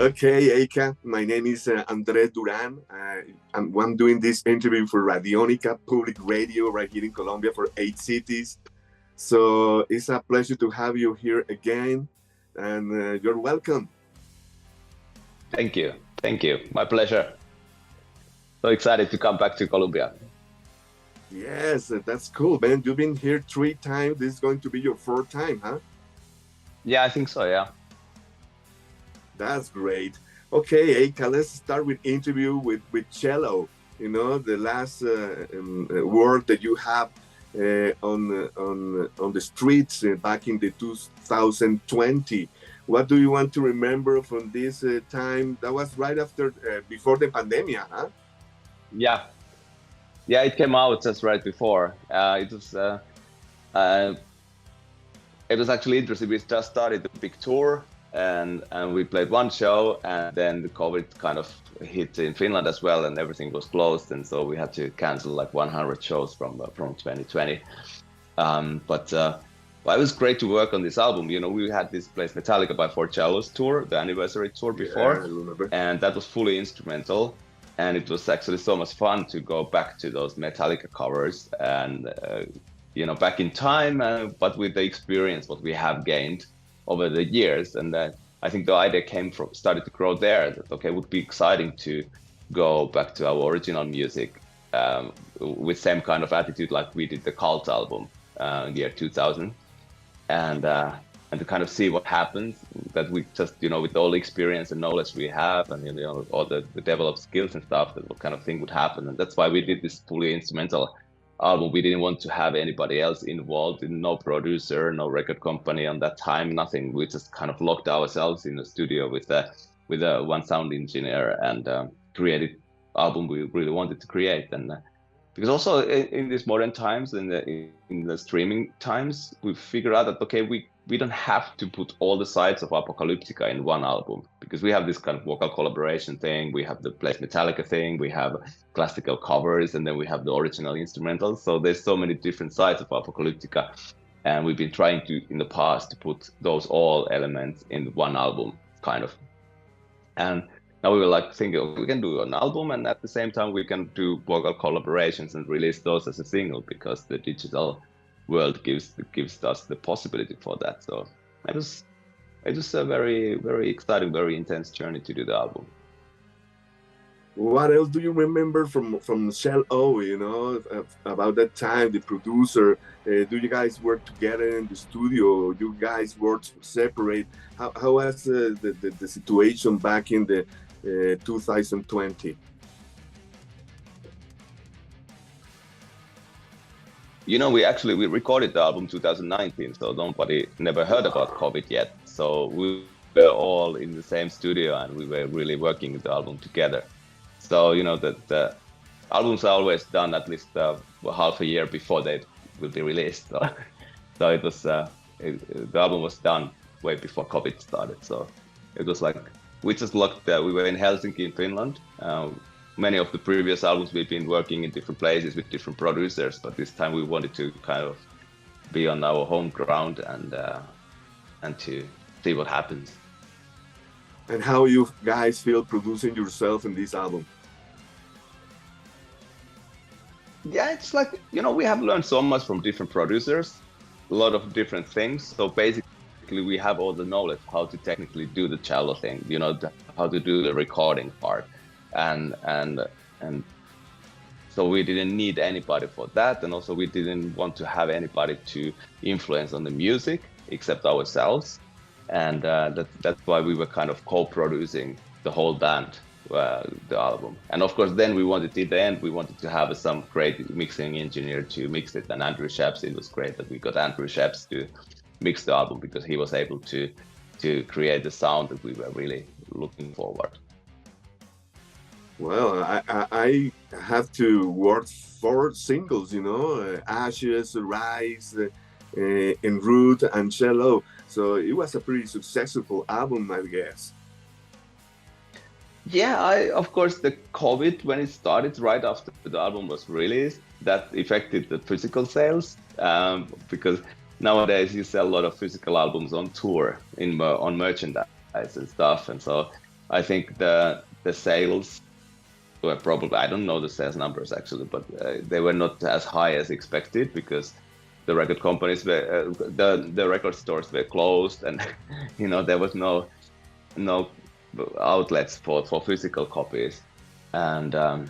Okay, Eicca, my name is Andres Duran. I'm doing this interview for Radionica Public Radio right here in Colombia for 8 cities. So it's a pleasure to have you here again, and you're welcome. Thank you. Thank you. My pleasure. So excited to come back to Colombia. Yes, that's cool, man. You've been here 3 times. This is going to be your 4th time, huh? Yeah, I think so, yeah. That's great. Okay, Eicca, let's start with interview with cello. You know, the last work that you have on the streets back in the 2020. What do you want to remember from this time? That was right after, before the pandemic, huh? Yeah. Yeah, it came out just right before. It was actually interesting. We just started the big tour, and we played 1 show, and then the COVID kind of hit in Finland as well, and everything was closed, and so we had to cancel like 100 shows from 2020. But it was great to work on this album. You know, we had this Place Metallica by 4 Cellos tour, the anniversary tour before, yeah, I remember. And that was fully instrumental. And it was actually so much fun to go back to those Metallica covers and, you know, back in time, but with the experience what we have gained over the years. And I think the idea started to grow there, that, okay, it would be exciting to go back to our original music with same kind of attitude like we did the Cult album in the year 2000. And to kind of see what happens, that we just, you know, with all the experience and knowledge we have, and, you know, all the developed skills and stuff, that what kind of thing would happen. And that's why we did this fully instrumental album. We didn't want to have anybody else involved, no producer, no record company on that time, nothing. We just kind of locked ourselves in the studio with one sound engineer and created album we really wanted to create. And because also in these modern times, in the streaming times, we figure out that, okay, we don't have to put all the sides of Apocalyptica in one album, because we have this kind of vocal collaboration thing, we have the Place Metallica thing, we have classical covers, and then we have the original instrumentals. So there's so many different sides of Apocalyptica, and we've been trying to, in the past, to put those all elements in one album, kind of. And now we were like thinking, we can do an album, and at the same time we can do vocal collaborations and release those as a single, because the digital world gives us the possibility for that. So it was a very, very exciting, very intense journey to do the album. What else do you remember from Cello, you know, about that time, the producer? Do you guys work together in the studio? Do you guys work separate? How was the situation back in the 2020? You know, we recorded the album 2019, so nobody never heard about COVID yet. So we were all in the same studio, and we were really working the album together. So, you know, the albums are always done at least half a year before they will be released. So it was the album was done way before COVID started. So it was like we just looked. We were in Helsinki, in Finland. Many of the previous albums we've been working in different places with different producers, but this time we wanted to kind of be on our home ground and to see what happens. And how you guys feel producing yourself in this album? Yeah, it's like, you know, we have learned so much from different producers, a lot of different things. So basically we have all the knowledge how to technically do the cello thing, you know, how to do the recording part. And so we didn't need anybody for that, and also we didn't want to have anybody to influence on the music except ourselves, and that's why we were kind of co-producing the whole band, the album. And of course then we wanted to have some great mixing engineer to mix it, and Andrew Sheps. It was great that we got Andrew Sheps to mix the album, because he was able to create the sound that we were really looking forward. Well, I have to work 4 singles, you know, Ashes, Rise, En Route, and Cello. So it was a pretty successful album, I guess. Yeah, of course, the COVID, when it started right after the album was released, that affected the physical sales, because nowadays you sell a lot of physical albums on tour, on merchandise and stuff. And so I think the sales were probably, I don't know the sales numbers actually, but they were not as high as expected because the record companies were, the record stores were closed, and you know, there was no outlets for physical copies. And I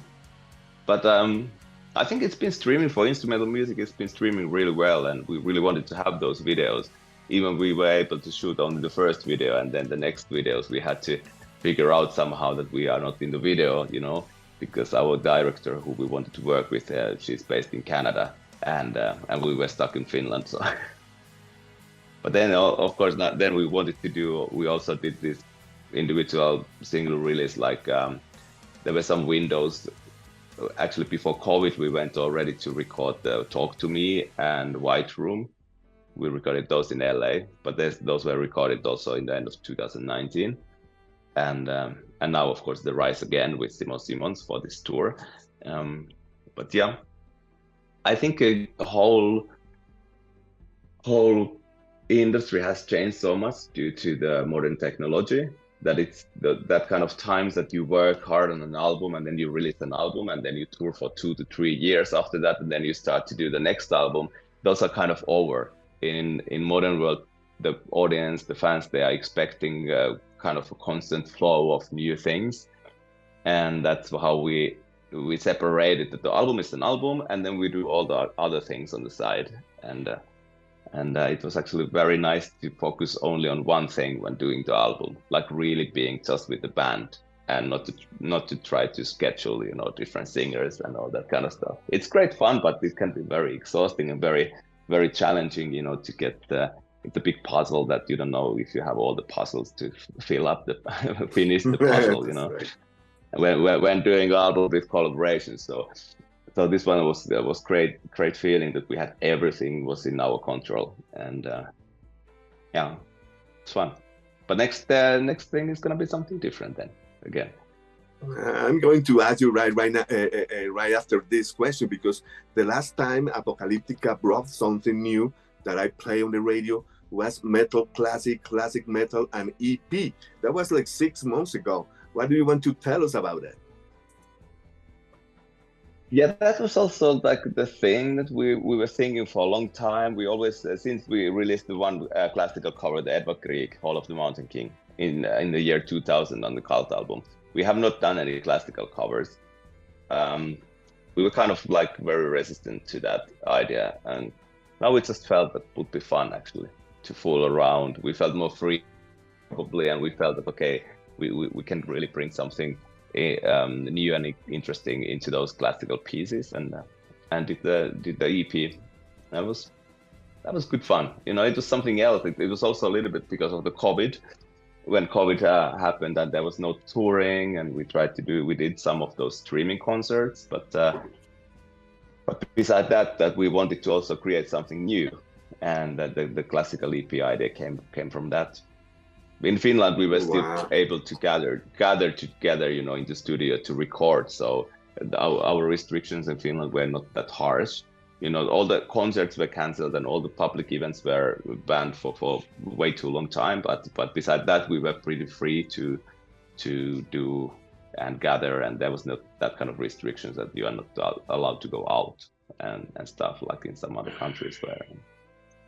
think it's been streaming for instrumental music. It's been streaming really well, and we really wanted to have those videos. Even we were able to shoot only the first video, and then the next videos we had to figure out somehow that we are not in the video, you know, because our director who we wanted to work with, she's based in Canada, and we were stuck in Finland. So, but then of course, then we wanted to do. We also did this individual single release, like there were some windows. Actually, before COVID, we went already to record Talk to Me and White Room. We recorded those in LA, but those were recorded also in the end of 2019. And now, of course, the Rise Again with Simon Simons for this tour. But yeah, I think the whole industry has changed so much due to the modern technology, that it's that kind of times that you work hard on an album and then you release an album and then you tour for 2 to 3 years after that, and then you start to do the next album. Those are kind of over. In modern world, the audience, the fans, they are expecting kind of a constant flow of new things, and that's how we separated that the album is an album, and then we do all the other things on the side. And it was actually very nice to focus only on one thing when doing the album, like really being just with the band, and not to try to schedule, you know, different singers and all that kind of stuff. It's great fun, but it can be very exhausting and very, very challenging, you know, to get it's a big puzzle that you don't know if you have all the puzzles to fill up the finish the puzzle, you know, right. when doing album with collaborations. So this one was great feeling that we had everything was in our control, and yeah, it's fun. But next thing is gonna be something different then again. I'm going to ask you right now, right after this question, because the last time Apocalyptica brought something new that I play on the radio was metal, classic metal, and EP. That was like 6 months ago. What do you want to tell us about that? Yeah, that was also like the thing that we were thinking for a long time. We always, since we released the one classical cover, the Edvard Grieg, Hall of the Mountain King, in the year 2000 on the Cult album, we have not done any classical covers. We were kind of like very resistant to that idea, and now we just felt that would be fun actually to fool around. We felt more free probably, and we felt that okay, we can really bring something new and interesting into those classical pieces, and did the EP. That was good fun. You know, it was something else. It was also a little bit because of the COVID. When COVID happened and there was no touring, and we did some of those streaming concerts, but besides that we wanted to also create something new, and the classical EP idea came from that. In Finland, we were still able to gather together, you know, in the studio to record. So our restrictions in Finland were not that harsh. You know, all the concerts were cancelled and all the public events were banned for way too long time. But besides that, we were pretty free to do and gather, and there was not that kind of restrictions that you are not allowed to go out and stuff like in some other countries where.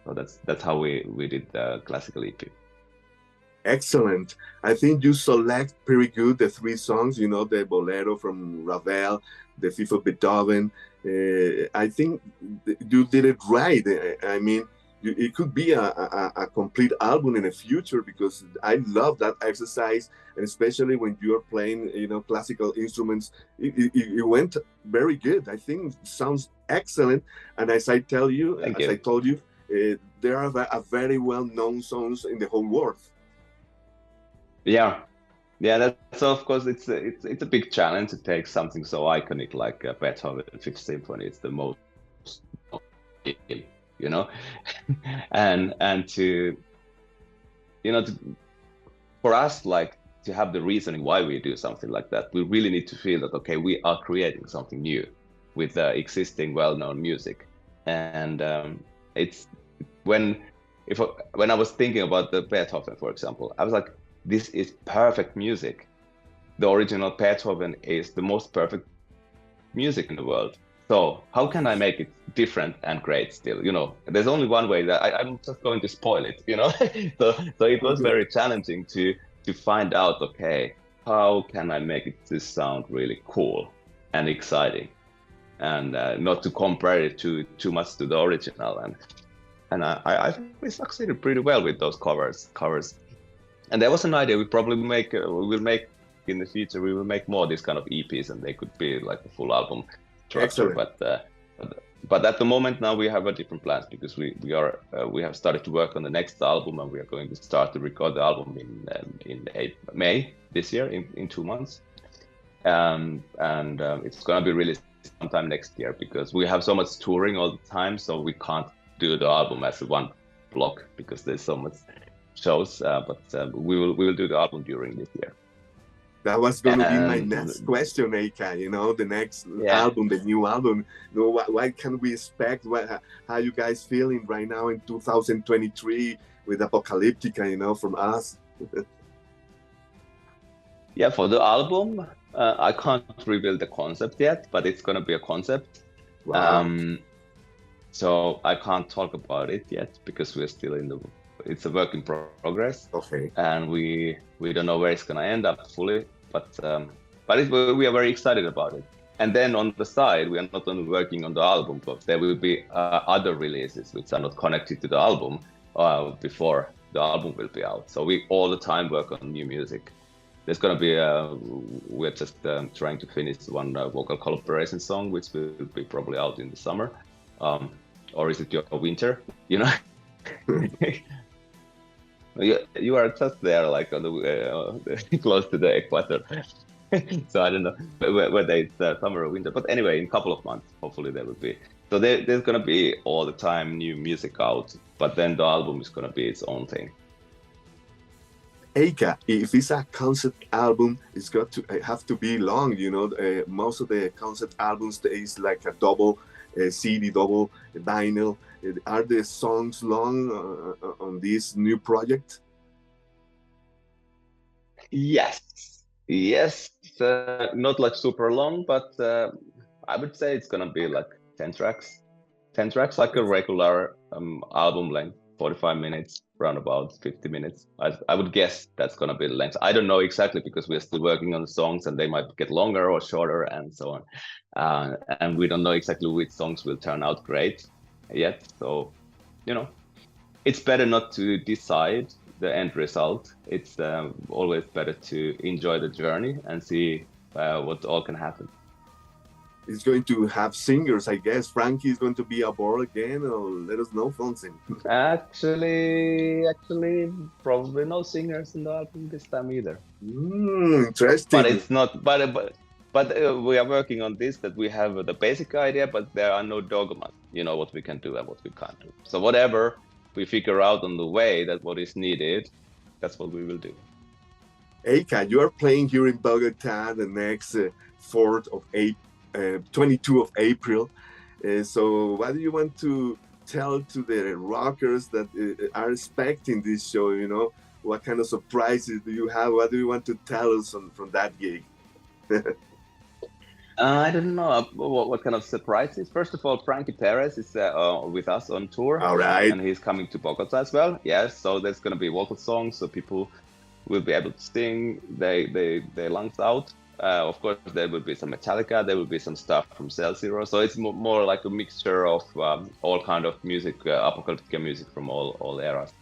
So that's how we did the classical EP. Excellent. I think you select pretty good the 3 songs, you know, the Bolero from Ravel, the Fifth of Beethoven. I think you did it right. I mean, it could be a complete album in the future, because I love that exercise, and especially when you are playing, you know, classical instruments, it went very good. I think it sounds excellent. And as I told you, there are a very well-known songs in the whole world. Yeah, that's of course it's a big challenge to take something so iconic like Beethoven Fifth Symphony. It's the most, you know, and to, you know, for us, like, to have the reasoning why we do something like that, we really need to feel that okay, we are creating something new with existing well-known music. And it's when I was thinking about the Beethoven, for example, I was like, this is perfect music the original Beethoven is the most perfect music in the world. So how can I make it different and great still? You know, there's only one way that I'm just going to spoil it, you know? So it was very challenging to find out, okay, how can I make it to sound really cool and exciting, and not to compare it too much to the original. And I think we succeeded pretty well with those covers. And there was an idea we probably we'll make in the future. We will make more of these kind of EPs, and they could be like a full album structure. But at the moment now we have a different plans, because we have started to work on the next album, and we are going to start to record the album in May this year, in 2 months. It's gonna be released sometime next year, because we have so much touring all the time, so we can't do the album as one block because there's so much shows. But we will do the album during this year. That was going to be my next question, Eicca. You know, the next album, the new album. You know, what can we expect? How you guys feeling right now in 2023 with Apocalyptica? You know, from us. Yeah, for the album, I can't reveal the concept yet, but it's going to be a concept. Wow. So I can't talk about it yet, because we're still it's a work in progress. Okay. And we don't know where it's going to end up fully, but we are very excited about it. And then on the side, we are not only working on the album, but there will be other releases which are not connected to the album before the album will be out. So we all the time work on new music. There's going to be we're just trying to finish one vocal collaboration song, which will be probably out in the summer. Or is it your winter? You know, you are just there, like on the close to the equator. So I don't know whether it's summer or winter. But anyway, in a couple of months, hopefully there will be. So there's going to be all the time new music out, but then the album is going to be its own thing. Eicca, if it's a concept album, it's got to have to be long. You know, most of the concept albums is like a double CD, double vinyl. Are the songs long on this new project? Yes, not like super long, but I would say it's gonna be like 10 tracks, like a regular album length, 45 minutes, around about 50 minutes. I would guess that's gonna be the length. I don't know exactly, because we're still working on the songs, and they might get longer or shorter and so on. And we don't know exactly which songs will turn out great yet. So, you know, it's better not to decide the end result. It's always better to enjoy the journey and see what all can happen. It's going to have singers, I guess. Frankie is going to be aboard again, or let us know something. Actually, probably no singers in the album this time either. Interesting. But it's not. But we are working on this. That we have the basic idea, but there are no dogmas. You know what we can do and what we can't do. So whatever we figure out on the way that what is needed, that's what we will do. Eicca, you are playing here in Bogotá the next 22 of April. So what do you want to tell to the rockers that are expecting this show? You know, what kind of surprises do you have? What do you want to tell us from that gig? I don't know what kind of surprises. First of all, Frankie Perez is with us on tour. All right. And he's coming to Bogota as well. Yes, so there's going to be vocal songs, so people will be able to sing their lungs out. Of course, there will be some Metallica, there will be some stuff from Cell Zero. So it's more like a mixture of all kind of music, Apocalyptica music from all eras.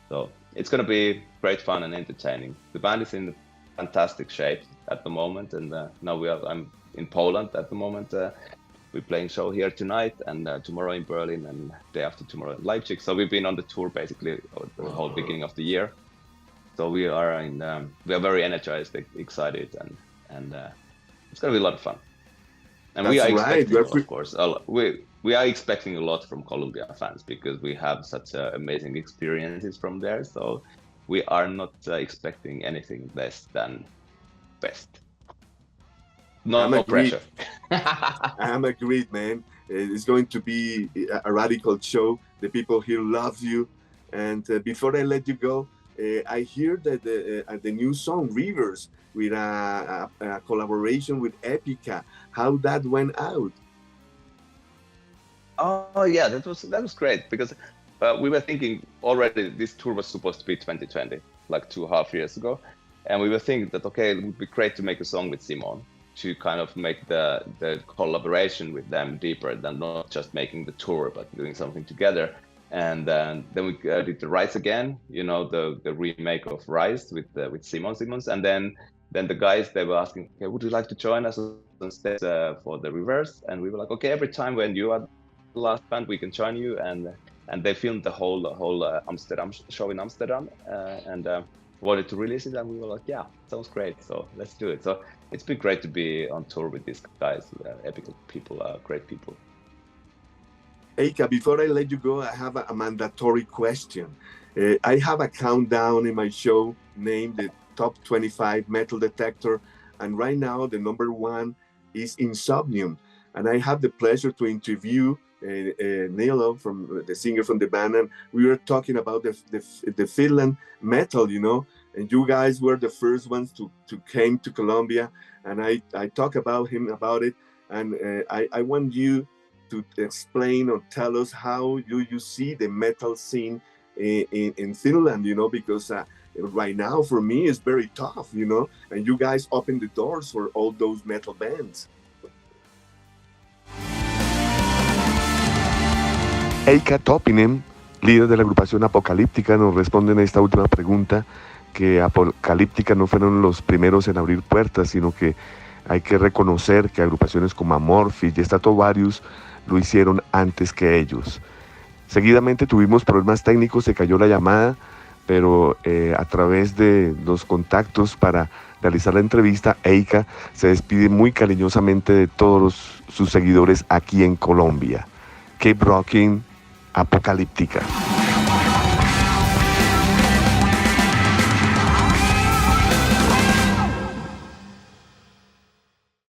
So it's going to be great fun and entertaining. The band is in fantastic shape at the moment, and now I'm in Poland at the moment. We're playing show here tonight, and tomorrow in Berlin, and day after tomorrow in Leipzig. So we've been on the tour basically the whole beginning of the year. So we are very energized, excited, and it's gonna be a lot of fun. And that's we are expecting, of course, we are expecting a lot from Colombia fans, because we have such amazing experiences from there. So we are not expecting anything less than best. No pressure. I'm agreed, man. It's going to be a radical show. The people here love you. And before I let you go, I hear that the new song Rivers with a collaboration with Eicca. How that went out? Oh yeah, that was great, because we were thinking already this tour was supposed to be 2020, like 2.5 years ago, and we were thinking that okay, it would be great to make a song with Simon, to kind of make the collaboration with them deeper than not just making the tour, but doing something together. And then we did the Rise Again, you know, the remake of Rise with Simons, and then the guys, they were asking, okay, would you like to join us on stage for the Reverse? And we were like, okay, every time when you are the last band, we can join you. And they filmed the whole Amsterdam show in Amsterdam, and wanted to release it, and we were like, yeah, sounds great, so let's do it. So it's been great to be on tour with these guys, epic people, great people. Eicca, before I let you go, I have a mandatory question. I have a countdown in my show named the Top 25 Metal Detector, and right now the number 1 is Insomnium. And I have the pleasure to interview Nilo, from the singer from the band, and we were talking about the Finland metal, you know, and you guys were the first ones to came to Colombia, and I talk about it, and I want you to explain or tell us how you see the metal scene in Finland, you know, because right now for me it's very tough, you know, and you guys open the doors for all those metal bands. Eicca Toppinen, líder de la agrupación APOCALYPTICA, nos responde en esta última pregunta que APOCALYPTICA no fueron los primeros en abrir puertas, sino que hay que reconocer que agrupaciones como Amorphis y esta lo hicieron antes que ellos. Seguidamente tuvimos problemas técnicos, se cayó la llamada, pero a través de los contactos para realizar la entrevista, Eicca se despide muy cariñosamente de todos sus seguidores aquí en Colombia. Keep rocking, APOCALYPTICA.